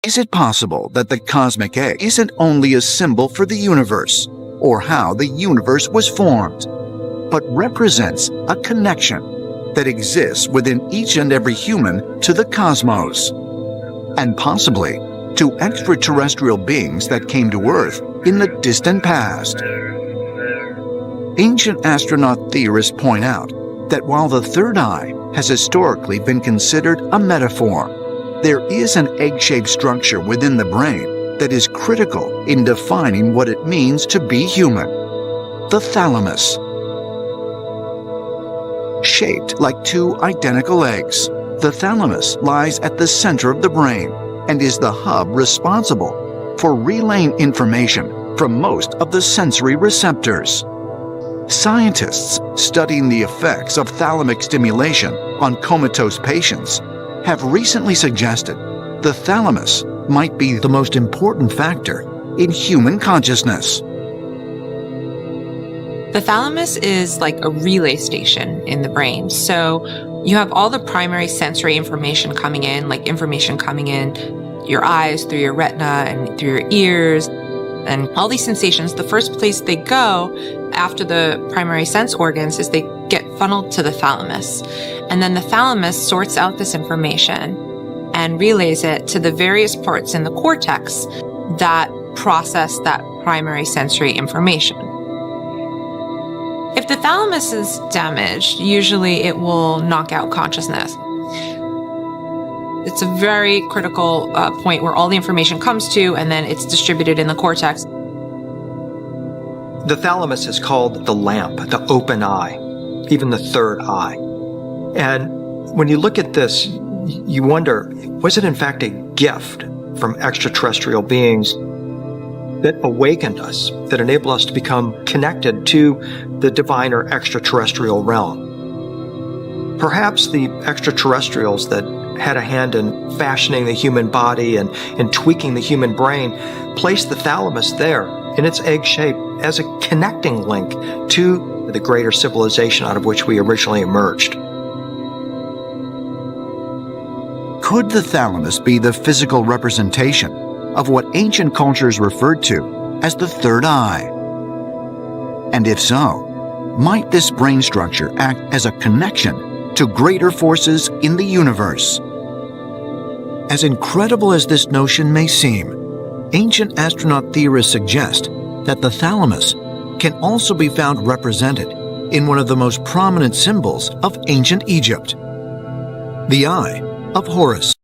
Is it possible that the cosmic egg isn't only a symbol for the universe, or how the universe was formed, but represents a connection that exists within each and every human to the cosmos, and possibly to extraterrestrial beings that came to Earth in the distant past? Ancient astronaut theorists point out that while the third eye has historically been considered a metaphor, there is an egg-shaped structure within the brain that is critical in defining what it means to be human: the thalamus. Shaped like two identical eggs, the thalamus lies at the center of the brain and is the hub responsible for relaying information from most of the sensory receptors. Scientists studying the effects of thalamic stimulation on comatose patients have recently suggested the thalamus might be the most important factor in human consciousness. The thalamus is like a relay station in the brain. So you have all the primary sensory information coming in, like information coming in your eyes, through your retina, and through your ears, and all these sensations. The first place they go after the primary sense organs is they get funneled to the thalamus. And then the thalamus sorts out this information and relays it to the various parts in the cortex that process that primary sensory information. If the thalamus is damaged, usually it will knock out consciousness. It's a very critical point where all the information comes to, and then it's distributed in the cortex. The thalamus is called the lamp, the open eye, even the third eye. And when you look at this, you wonder, was it in fact a gift from extraterrestrial beings that awakened us, that enabled us to become connected to the divine or extraterrestrial realm? Perhaps the extraterrestrials that had a hand in fashioning the human body and tweaking the human brain placed the thalamus there in its egg shape as a connecting link to the greater civilization out of which we originally emerged. Could the thalamus be the physical representation of what ancient cultures referred to as the third eye? And if so, might this brain structure act as a connection to greater forces in the universe? As incredible as this notion may seem, ancient astronaut theorists suggest that the thalamus can also be found represented in one of the most prominent symbols of ancient Egypt, the Eye of Horus.